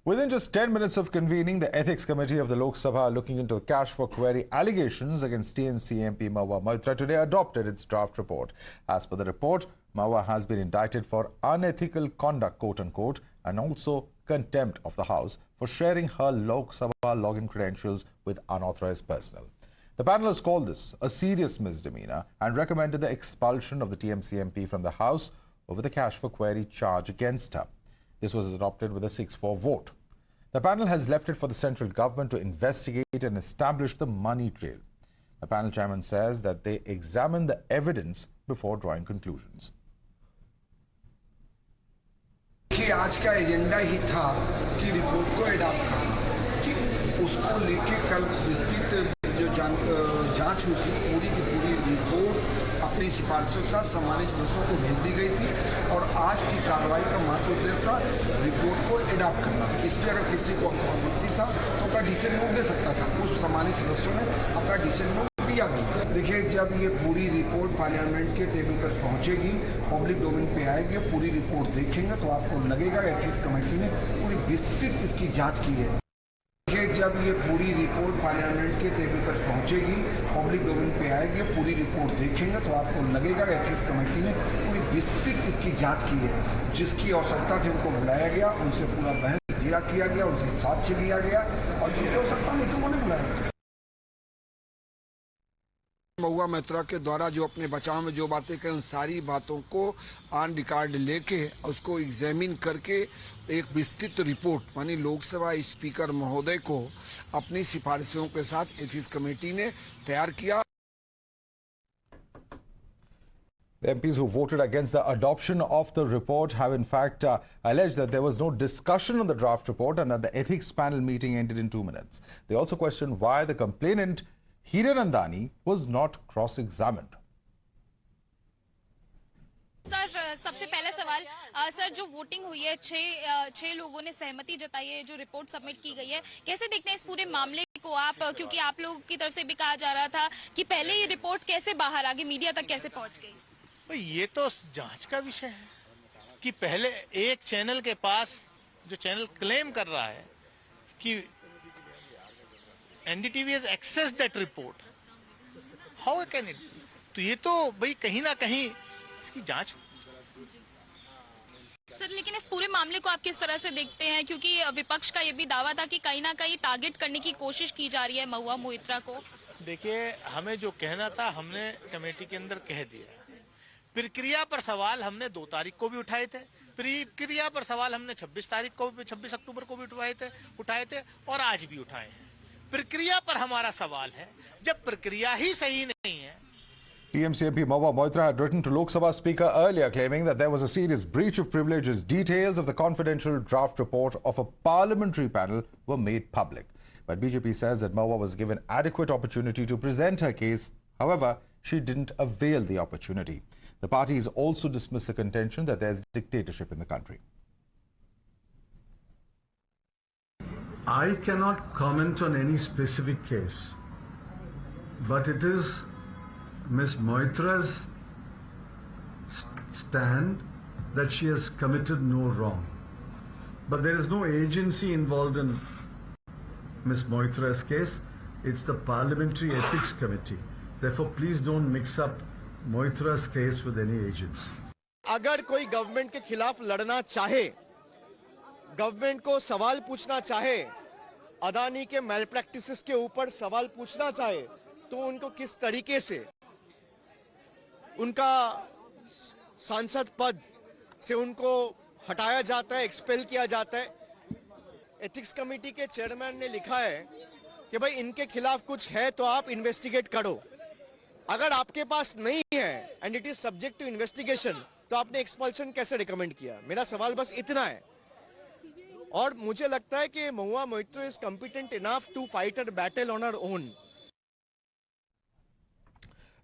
Within just 10 minutes of convening, the Ethics Committee of the Lok Sabha looking into cash for query allegations against TMC MP Mahua Moitra today adopted its draft report. As per the report, Mahua has been indicted for unethical conduct, quote-unquote, and also contempt of the House for sharing her Lok Sabha login credentials with unauthorized personnel. The panel has called this a serious misdemeanor and recommended the expulsion of the TMC MP from the House over the cash for query charge against her. This was adopted with a 6-4 vote. The panel has left it for the central government to investigate and establish the money trail. The panel chairman says that they examine the evidence before drawing conclusions. आज का agenda ही था कि report को adopt करना, ठीक, उसको लेके कल विस्तृत जो जांच हुई थी, पूरी की पूरी रिपोर्ट अपनी सिफारिशों के साथ सम्मानित सदस्यों को भेज दी गई थी और आज की कार्रवाई का महत्व उद्देश्य था रिपोर्ट को एडॉप्ट करना। इस पर अगर किसी को आपत्ति था तो अपना डिसेंट नोट दे सकता था। उस सम्मानित सदस्यों ने अपना डिसेंट नोट दिया भी है। देखिए, जब ये पूरी रिपोर्ट पार्लियामेंट के टेबल पर पहुंचेगी, पब्लिक डोमेन पे आएगी, पूरी रिपोर्ट देखेंगे तो आपको लगेगा एथिक्स कमेटी ने पूरी विस्तृत इसकी जांच की है। जब ये पूरी रिपोर्ट पार्लियामेंट के टेबल पर पहुंचेगी, पब्लिक डोमेन पे आएगी, पूरी रिपोर्ट देखेंगे तो आपको लगेगा एथिक्स कमेटी ने पूरी विस्तृत इसकी जांच की है। जिसकी आवश्यकता थी उनको बुलाया गया, उनसे पूरा बहस जीरा किया गया, उनसे साक्ष्य लिया गया और जिनकी आवश्यकता नहीं थी उन्होंने बुलाया गया। महुआ मोइत्रा के द्वारा जो अपने बचाव में जो बातें कही, उन सारी बातों को ऑन रिकॉर्ड लेके उसको एग्जामिन करके एक विस्तृत रिपोर्ट मानी लोकसभा स्पीकर महोदय को अपनी सिफारिशों के साथ एथिक्स कमेटी ने तैयार किया। The MPs who voted against the adoption of the report have in fact alleged that there was no discussion on the draft report and that the ethics panel meeting ended in 2 minutes. They also questioned why the complainant Hiranandani was not cross-examined. Sir, सबसे पहला सवाल sir, जो voting हुई है, छह लोगों ने सहमति जताई है, जो रिपोर्ट सबमिट की गई है, कैसे देखते हैं इस पूरे मामले को आप? क्योंकि आप लोगों की तरफ से भी कहा जा रहा था कि पहले ये रिपोर्ट कैसे बाहर आ गई, मीडिया तक कैसे पहुंच गई? तो ये तो जांच का विषय है कि पहले एक चैनल के पास, जो चैनल क्लेम कर रहा है कि NDTV has accessed that report. How can it? तो ये तो भाई कहीं ना कहीं इसकी जांच। सर, लेकिन इस पूरे मामले को आप किस तरह से देखते हैं? क्योंकि विपक्ष का ये भी दावा था कि कहीं ना कहीं टारगेट करने की कोशिश की जा रही है महुआ मोइत्रा को। देखिए, हमें जो कहना था हमने कमेटी के अंदर कह दिया। प्रक्रिया पर सवाल हमने 2 तारीख को भी उठाए थे, प्रक्रिया पर सवाल हमने 26 अक्टूबर को भी उठाए थे और आज भी उठाए हैं। प्रक्रिया पर हमारा सवाल है, जब प्रक्रिया ही सही नहीं है। TMC MP Mahua Moitra had written to Lok Sabha Speaker earlier claiming that there was a serious breach of privileges. Details of the confidential draft report of a parliamentary panel were made public. But BJP says that Mahua was given adequate opportunity to present her case. However, she didn't avail the opportunity. The party has also dismissed the contention that there's dictatorship in the country. I cannot comment on any specific case, but it is Ms. Moitra's stand that she has committed no wrong. But there is no agency involved in Ms. Moitra's case. It's the Parliamentary Ethics Committee. Therefore, please don't mix up Moitra's case with any agents. अगर कोई government के खिलाफ लड़ना चाहे, government को सवाल पूछना चाहे, अदानी के मेल प्रैक्टिसेस के ऊपर सवाल पूछना चाहे, तो उनको किस तरीके से उनका सांसद पद से उनको हटाया जाता है, एक्सपेल किया जाता है। एथिक्स कमेटी के चेयरमैन ने लिखा है कि भाई इनके खिलाफ कुछ है तो आप इन्वेस्टिगेट करो। अगर आपके पास नहीं है and it is subject to investigation, तो आपने एक्सपल्शन कैसे रिकमेंड किया? मेरा सवाल बस इतना है। और मुझे लगता है कि Mahua Moitra is competent enough to fight a battle on her own.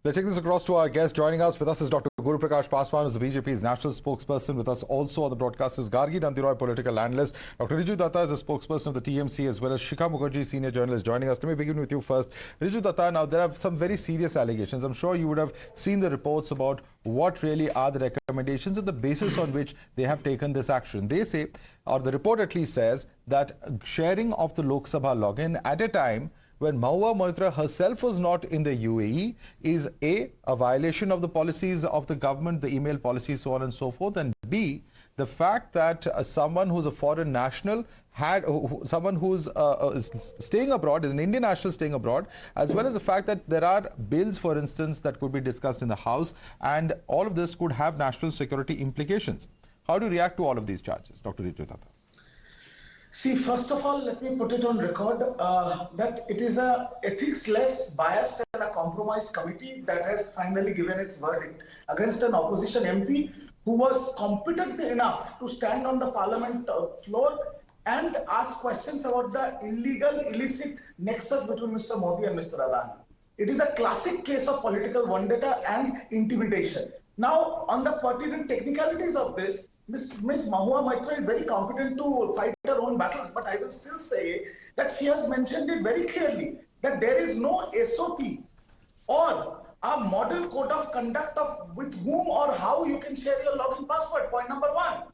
Let's take this across to our guest. Joining us with us is Dr. Guru Prakash Paswan is the BJP's national spokesperson. With us also on the broadcast is Gargi Nandiroy, political analyst. Dr. Riju Dutta is the spokesperson of the TMC, as well as Shikha Mukherjee, senior journalist, joining us. Let me begin with you first. Riju Dutta, now there are some very serious allegations. I'm sure you would have seen the reports about what really are the recommendations and the basis on which they have taken this action. They say, or the report at least says, that sharing of the Lok Sabha login at a time when Mahua Moitra herself was not in the UAE is A, a violation of the policies of the government, the email policy, so on and so forth, and B, the fact that someone who's a foreign national someone who's staying abroad, is an Indian national staying abroad, as well as the fact that there are bills, for instance, that could be discussed in the House, and all of this could have national security implications. How do you react to all of these charges, Dr. Riju Dutta? See, first of all, let me put it on record that it is a ethics-less, biased and a compromised committee that has finally given its verdict against an opposition MP who was competent enough to stand on the parliament floor and ask questions about the illegal, illicit nexus between Mr. Modi and Mr. Adani. It is a classic case of political vendetta and intimidation. Now, on the pertinent technicalities of this, Ms. Mahua Moitra is very competent to fight her own battles, but I will still say that she has mentioned it very clearly that there is no SOP or a model code of conduct of with whom or how you can share your login password. Point number one.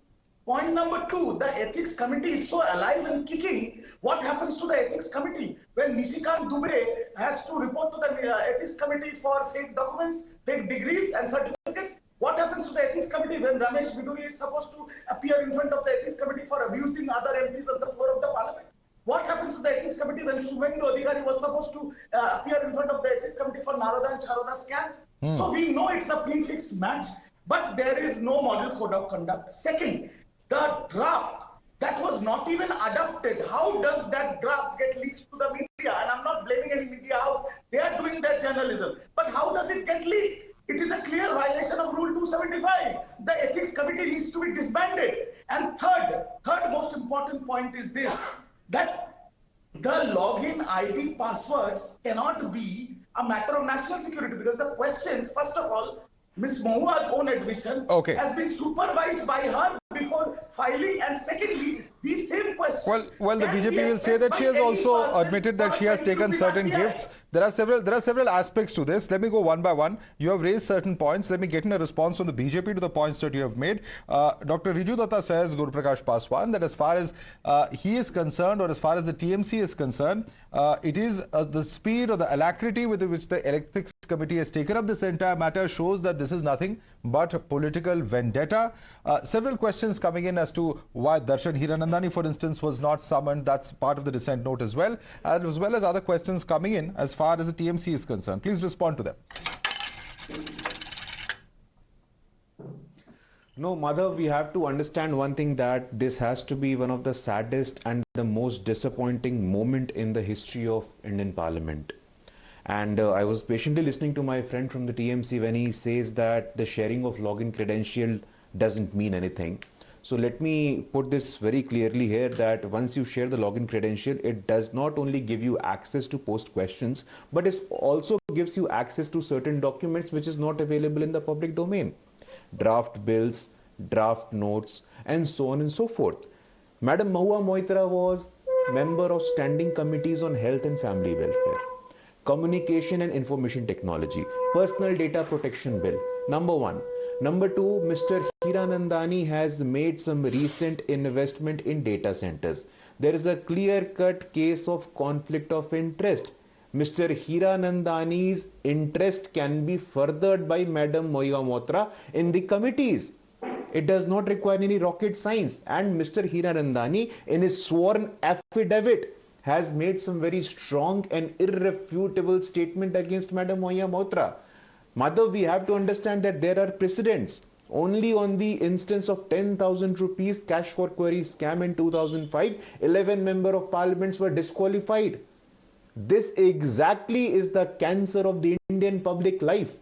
Point number two, the ethics committee is so alive and kicking. What happens to the ethics committee when Nishikant Dubey has to report to the ethics committee for fake documents, fake degrees and certificates? What happens to the ethics committee when Ramesh Biduri is supposed to appear in front of the ethics committee for abusing other MPs on the floor of the parliament? What happens to the ethics committee when Shumendu Adhikari was supposed to appear in front of the ethics committee for Naroda and Charoda scam? So we know it's a prefixed match, but there is no model code of conduct. Second, the draft that was not even adopted, how does that draft get leaked to the media? And I'm not blaming any media house, they are doing their journalism. But how does it get leaked? It is a clear violation of Rule 275. The ethics committee needs to be disbanded. And third most important point is this, that the login ID passwords cannot be a matter of national security, because the questions, first of all, Ms. Mahua's own admission has been supervised by her before filing, and secondly, these same questions. Well, the BJP will say that she has also admitted that she has taken certain gifts. There are several aspects to this. Let me go one by one. You have raised certain points. Let me get in a response from the BJP to the points that you have made. Dr. Riju Dutta says, Guru Prakash Paswan, that as far as he is concerned, or as far as the TMC is concerned, it is the speed or the alacrity with which the ethics committee has taken up this entire matter shows that this is nothing but a political vendetta. Several questions coming in as to why Darshan Hiranandani, for instance, was not summoned. That's part of the dissent note as well as other questions coming in as far as the TMC is concerned. Please respond to them. No, Madhav, we have to understand one thing, that this has to be one of the saddest and the most disappointing moment in the history of Indian Parliament. And I was patiently listening to my friend from the TMC when he says that the sharing of login credential doesn't mean anything. So let me put this very clearly here, that once you share the login credential, it does not only give you access to post questions, but it also gives you access to certain documents which is not available in the public domain. Draft bills, draft notes, and so on and so forth. Madam Mahua Moitra was member of standing committees on health and family welfare, communication and information technology, personal data protection bill, number one. Number two, Mr. Hiranandani has made some recent investment in data centers. There is a clear-cut case of conflict of interest. Mr. Hiranandani's interest can be furthered by Madam Mahua Moitra in the committees. It does not require any rocket science. And Mr. Hiranandani, in his sworn affidavit, has made some very strong and irrefutable statement against Madam Mahua Moitra. Madhav, we have to understand that there are precedents. Only on the instance of 10,000 rupees cash for query scam in 2005, 11 members of parliaments were disqualified. This exactly is the cancer of the Indian public life.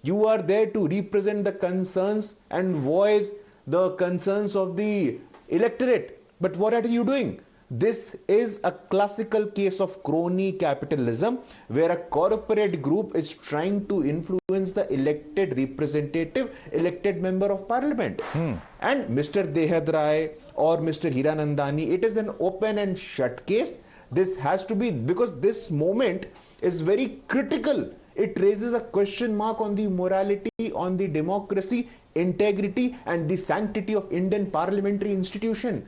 You are there to represent the concerns and voice the concerns of the electorate. But what are you doing? This is a classical case of crony capitalism where a corporate group is trying to influence the elected representative, elected member of parliament. And Mr. Dehad Rai or Mr. Hiranandani, it is an open and shut case. This has to be, because this moment is very critical. It raises a question mark on the morality, on the democracy, integrity and the sanctity of Indian parliamentary institution.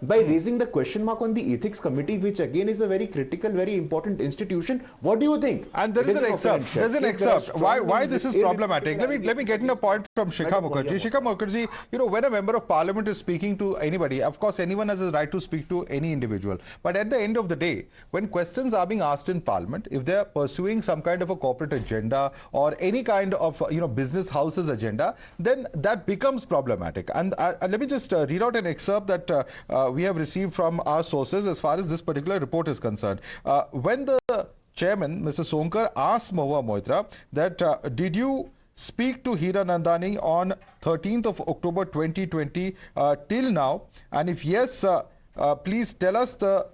By raising the question mark on the ethics committee, which again is a very critical, very important institution, what do you think? And there is an excerpt. There's an excerpt. Why this is problematic? Let me get in a point from Shikha Mukherjee. Shikha Mukherjee, you know, when a member of parliament is speaking to anybody, of course, anyone has a right to speak to any individual. But at the end of the day, when questions are being asked in parliament, if they are pursuing some kind of a corporate agenda or any kind of, you know, business house's agenda, then that becomes problematic. And let me just read out an excerpt that we have received from our sources as far as this particular report is concerned. When the chairman, Mr. Sonkar, asked Mahua Moitra that did you speak to Hiranandani on 13th of October 2020 till now, and if yes, please tell us the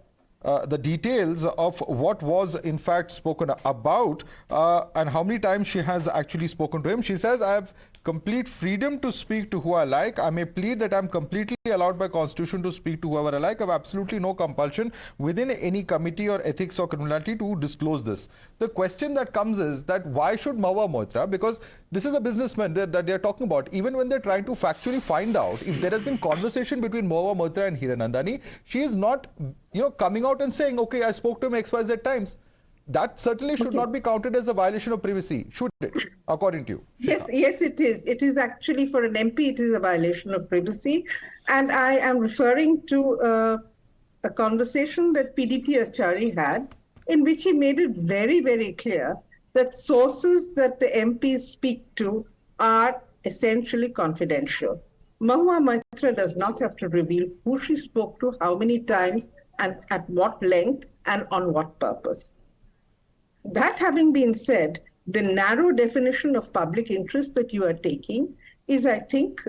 details of what was in fact spoken about and how many times she has actually spoken to him. She says, I have complete freedom to speak to who I like. I may plead that I'm completely allowed by constitution to speak to whoever I like. I have absolutely no compulsion within any committee or ethics or criminality to disclose this. The question that comes is that why should Mahua Moitra, because this is a businessman that they're talking about, even when they're trying to factually find out if there has been conversation between Mahua Moitra and Hiranandani, she is not, you know, coming out and saying, okay, I spoke to him XYZ times. That certainly should not be counted as a violation of privacy, should it, according to you? Yes, it is. It is actually, for an MP, it is a violation of privacy. And I am referring to a conversation that PDP Achari had, in which he made it very, very clear that sources that the MPs speak to are essentially confidential. Mahua Moitra does not have to reveal who she spoke to, how many times, and at what length, and on what purpose. That having been said, the narrow definition of public interest that you are taking is, I think,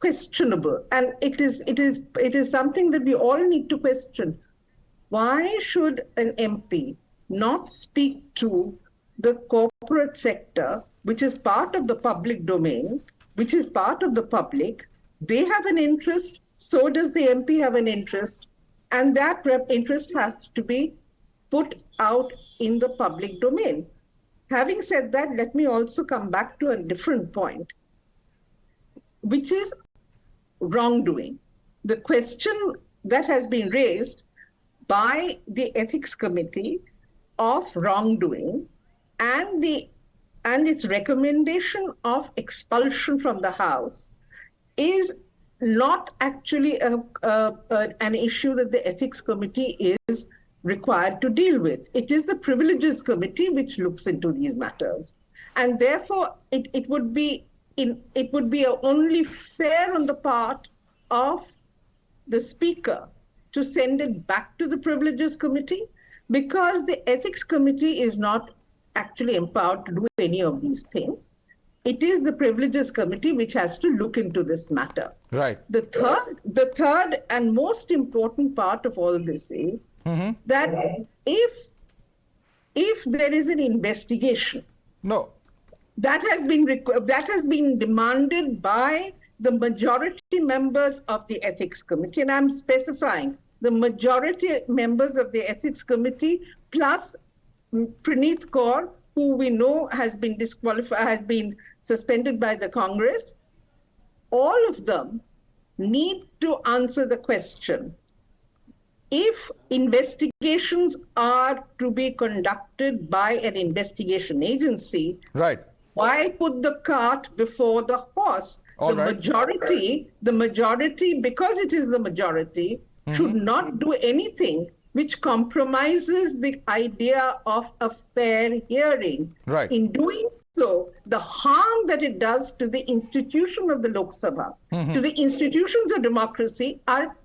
questionable. And it is something that we all need to question. Why should an MP not speak to the corporate sector, which is part of the public domain, which is part of the public? They have an interest, so does the MP have an interest, and that interest has to be put out in the public domain. Having said that, let me also come back to a different point, which is wrongdoing. The question that has been raised by the Ethics Committee of wrongdoing and its recommendation of expulsion from the House is not actually an issue that the Ethics Committee is required to deal with. It is the Privileges Committee which looks into these matters, and therefore it would be only fair on the part of the Speaker to send it back to the Privileges Committee, because the Ethics Committee is not actually empowered to do any of these things. It is the Privileges Committee which has to look into this matter. Right. The third and most important part of all this is that if there is an investigation, that has been demanded by the majority members of the Ethics Committee, and I'm specifying the majority members of the Ethics Committee plus Praneeth Kaur, who we know has been disqualified, has been suspended by the Congress. All of them need to answer the question: if investigations are to be conducted by an investigation agency, why put the cart before the horse? The majority, because it is the majority, should not do anything which compromises the idea of a fair hearing. In doing so, the harm that it does to the institution of the Lok Sabha, to the institutions of democracy, are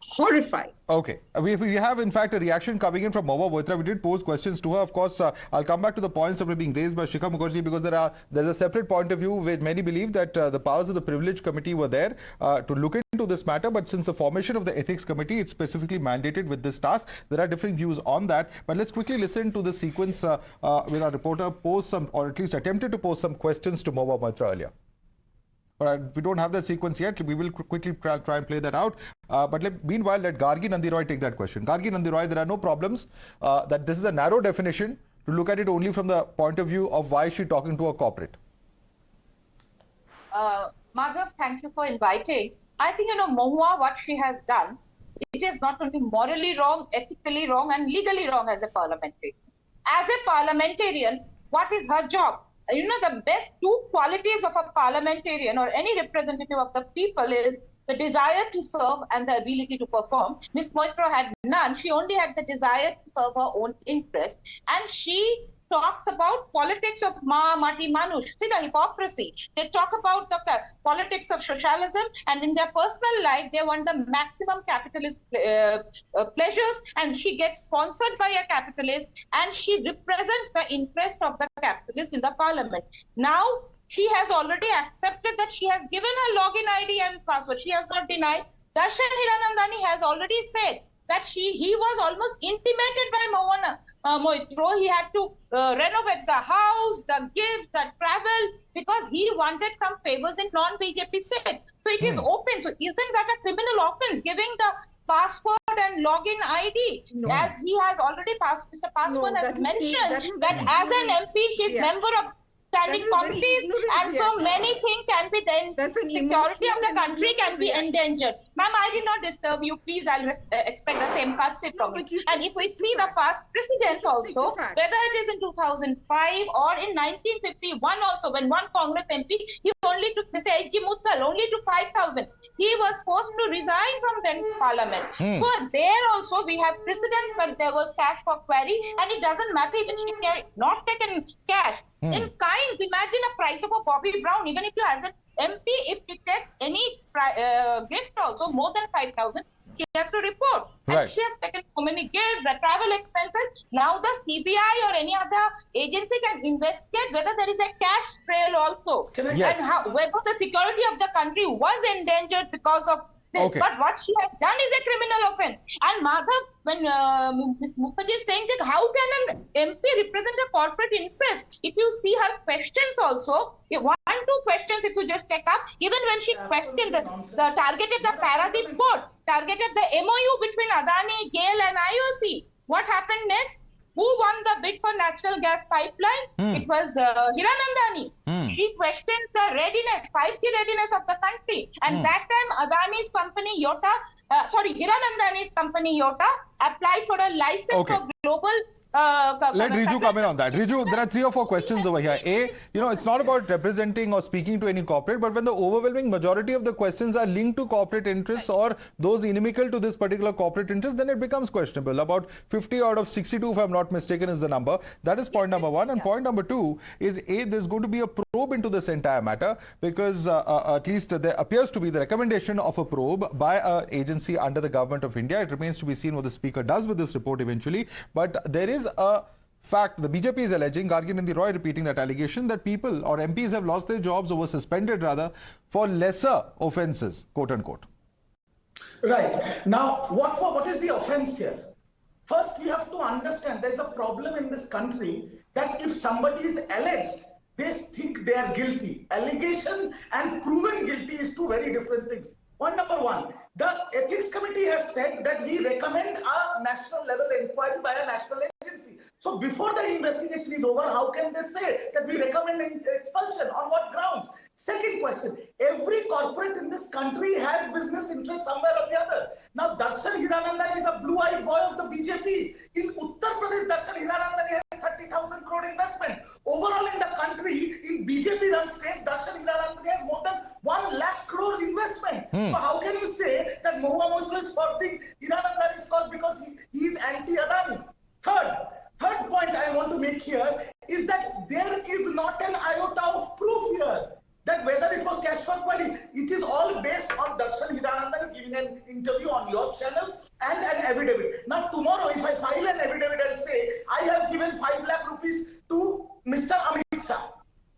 horrified. Okay. We have, in fact, a reaction coming in from Mahua Moitra. We did pose questions to her. Of course, I'll come back to the points that were being raised by Shikha Mukherjee, because there's a separate point of view where many believe that the powers of the Privilege Committee were there to look into this matter. But since the formation of the Ethics Committee, it's specifically mandated with this task. There are different views on that. But let's quickly listen to the sequence when our reporter posed some, or at least attempted to pose some questions to Mahua Moitra earlier. But we don't have that sequence yet. We will quickly try and play that out. Meanwhile, let Gargi Nandiroy take that question. Gargi Nandiroy, there are no problems that this is a narrow definition to look at it only from the point of view of why she's talking to a corporate. Madhav, thank you for inviting. I think, Mahua, what she has done, it is not only morally wrong, ethically wrong, and legally wrong as a parliamentarian. As a parliamentarian, what is her job? The best two qualities of a parliamentarian or any representative of the people is the desire to serve and the ability to perform. Ms. Moitra had none. She only had the desire to serve her own interest. And she talks about politics of Mati Manush. See the hypocrisy. They talk about the politics of socialism, and in their personal life, they want the maximum capitalist pleasures, and she gets sponsored by a capitalist, and she represents the interest of the capitalist in the parliament. Now, she has already accepted that she has given her login ID and password. She has not denied. Darshan Hiranandani has already said that he was almost intimidated by Mahua Moitra. He had to renovate the house, the gifts, the travel, because he wanted some favors in non-BJP states. So it is open. So isn't that a criminal offense, giving the password and login ID? No. As he has already passed, Mr. Paswan has mentioned that as an MP, he is member of standing committees, and so many things can be then, security of the country can be endangered. Ma'am, I did not disturb you. Please, I'll expect the same courtesy from you. And if we see the past precedents also, whether it is in 2005 or in 1951 also, when one Congress MP, he only took, Mr. H.G. Muddal, only took 5,000. He was forced to resign from the parliament. So there also we have precedents where there was cash for query, and it doesn't matter even she not taken cash. In kinds, imagine a price of a Bobby Brown, even if you as an MP, if you take any gift also more than 5,000, she has to report. And she has taken so many gifts, the travel expenses. Now the CBI or any other agency can investigate whether there is a cash trail also. And whether the security of the country was endangered because of this. But what she has done is a criminal offense. And Madhav, when Ms. Mukherjee is saying that how can an MP represent a corporate interest? If you see her questions also, one, two questions if you just take up, even when she questioned targeted the Paradip port, targeted the MOU between Adani, GAIL and IOC. What happened next? Who won the bid for natural gas pipeline? It was Hiranandani. She questioned the readiness, 5G readiness of the country. And that time Adani's company Hiranandani's company Yota applied for a license for global let Riju come in on that. Riju, there are 3 or 4 questions over here. A, it's not about representing or speaking to any corporate, but when the overwhelming majority of the questions are linked to corporate interests or those inimical to this particular corporate interest, then it becomes questionable. About 50 out of 62, if I'm not mistaken, is the number. That is point number 1. And point number 2 is, A, there's going to be a probe into this entire matter, because at least there appears to be the recommendation of a probe by an agency under the government of India. It remains to be seen what the Speaker does with this report eventually. But there is a fact, the BJP is alleging, Gargi Nandiroy repeating that allegation, that people or MPs have lost their jobs or were suspended rather for lesser offences, quote unquote. Right. Now, what is the offence here? First, we have to understand there's a problem in this country that if somebody is alleged, they think they are guilty. Allegation and proven guilty is two very different things. Point number 1, the Ethics Committee has said that we recommend a national level inquiry by a national agency. So before the investigation is over, how can they say that we recommend expulsion? On what grounds? Second question, every corporate in this country has business interest somewhere or the other. Now, Darshan Hiranandani is a blue-eyed boy of the BJP. In Uttar Pradesh, Darshan Hiranandani has 30,000 crore investment. Overall in the country, in BJP-run states, Darshan Hiranandani has more than 1 lakh crore investment. So how can you say that Mahua Moitra is supporting Hiranandani's cause because he is anti-Adani? Third point I want to make here is that there is not an iota of proof here that whether it was cash for query, it is all based on Darshan Hiranandani giving an interview on your channel and an affidavit. Now tomorrow, if I file an affidavit and say I have given 5 lakh rupees to Mr. Amit Shah,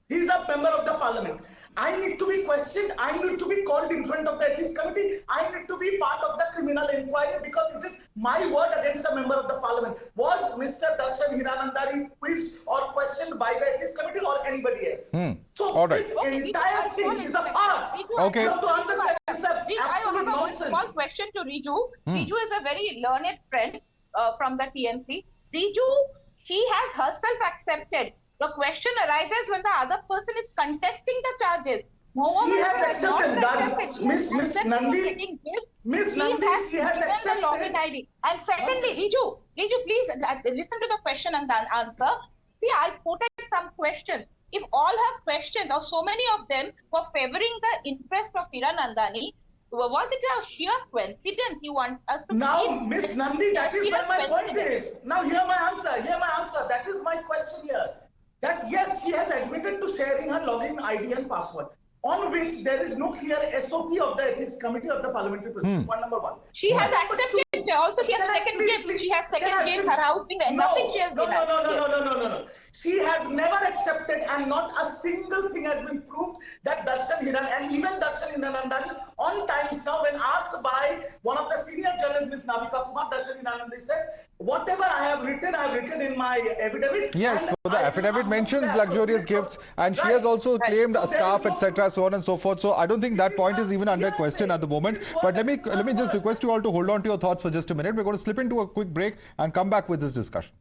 he is a member of the parliament, I need to be questioned, I need to be called in front of the ethics committee, I need to be part of the criminal inquiry because it is my word against a member of the parliament. Was Mr. Darshan Hiranandani quizzed or questioned by the ethics committee or anybody else? So All right. this entire thing is a farce. Okay. You have to understand it's a absolute I have nonsense. a small question to Riju. Riju is a very learned friend from the TMC. Riju, she has herself accepted. The question arises when the other person is contesting the charges. She has accepted that. Miss Nandi, Miss Nandi, she has accepted. The login ID. And secondly, Riju, please listen to the question and then answer. See, I put some questions. If all her questions, or so many of them, were favoring the interest of Hiranandani, was it a sheer coincidence you want us to now, Miss Nandi, that is where my point is. Now, hear my answer. That is my question here. That yes, she has admitted to sharing her login ID and password, on which there is no clear SOP of the ethics committee of the parliamentary procedure. Point number 1. She has accepted. Also, she has taken gifts. She has taken gifts. Her house being nothing. She has denied. No. She has never accepted, and not a single thing has been proved that Darshan Hiran and even Darshan Hiranandani on times now, when asked by one of the senior journalists, Ms. Navika Kumar, Darshan Hiranandani said, "Whatever I have written in my affidavit." Yes, so the affidavit mentions luxurious gifts, and she has also claimed a scarf, etc., so on and so forth. So I don't think that point is even under question at the moment. But let me just request you all to hold on to your thoughts for just a minute. We're going to slip into a quick break and come back with this discussion.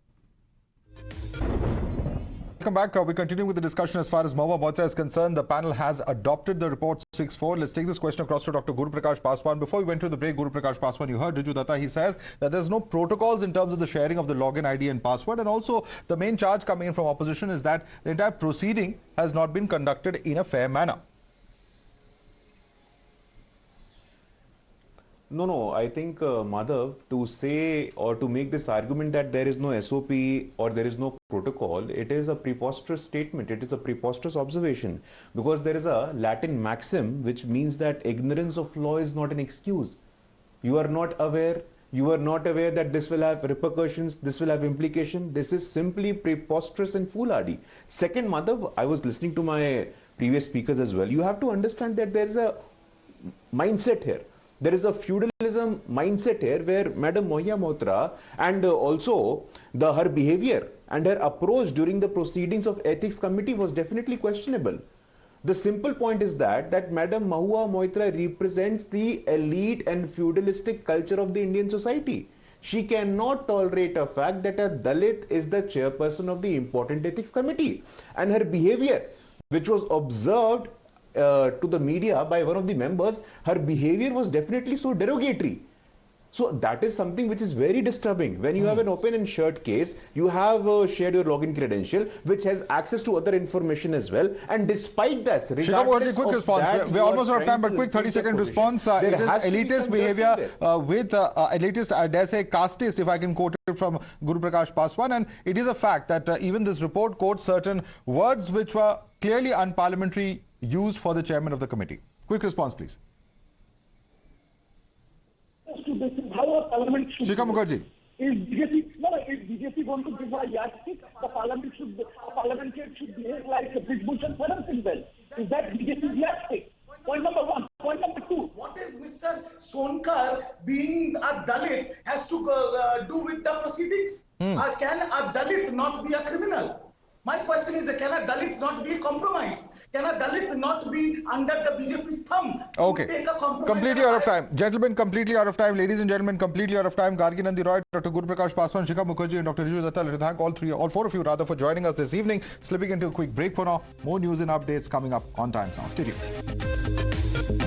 Welcome back. We continue with the discussion as far as Mahua Moitra is concerned. The panel has adopted the report 6-4. Let's take this question across to Dr. Guru Prakash Paswan. Before we went to the break, Guru Prakash Paswan, you heard Riju Dutta. He says that there's no protocols in terms of the sharing of the login ID and password. And also, the main charge coming in from opposition is that the entire proceeding has not been conducted in a fair manner. No, I think, Madhav, to say or to make this argument that there is no SOP or there is no protocol, it is a preposterous statement. It is a preposterous observation, because there is a Latin maxim which means that ignorance of law is not an excuse. You are not aware that this will have repercussions, this will have implication. This is simply preposterous and foolhardy. Second, Madhav, I was listening to my previous speakers as well. You have to understand that there is a mindset here. There is a feudalism mindset here where Madam Mahua Moitra and also her behavior and her approach during the proceedings of Ethics Committee was definitely questionable. The simple point is that Madam Mahua Moitra represents the elite and feudalistic culture of the Indian society. She cannot tolerate a fact that a Dalit is the chairperson of the important Ethics Committee. And her behavior, which was observed to the media by one of the members, her behavior was definitely so derogatory. So that is something which is very disturbing. When you have an open and shut case, you have shared your login credential, which has access to other information as well. And despite that, regardless quick of response. that, We're almost out of time, but quick 30-second response. It is elitist behavior with elitist, I dare say, casteist, if I can quote it from Guru Prakash Paswan. And it is a fact that even this report quotes certain words which were clearly unparliamentary used for the chairman of the committee. Quick response, please. This is how a parliament should Shikha Mukherjee. Is BJP going to give a yardstick? The parliamentarian should behave like a big bush and Paramsing well. Is that BJP's yardstick? Point number 1. Point number 2. What is Mr. Sonkar being a Dalit has to do with the proceedings? Can a Dalit not be a criminal? My question is that can a Dalit not be compromised? Can a Dalit not be under the BJP's thumb? Okay. Completely out of time. Gentlemen, completely out of time. Ladies and gentlemen, completely out of time. Gargi Nandi Roy, Dr. Guru Prakash Paswan, Shikha Mukherjee and Dr. Riju Dutta. Let me thank all four of you for joining us this evening. Slipping into a quick break for now. More news and updates coming up on Times Now. Stay tuned.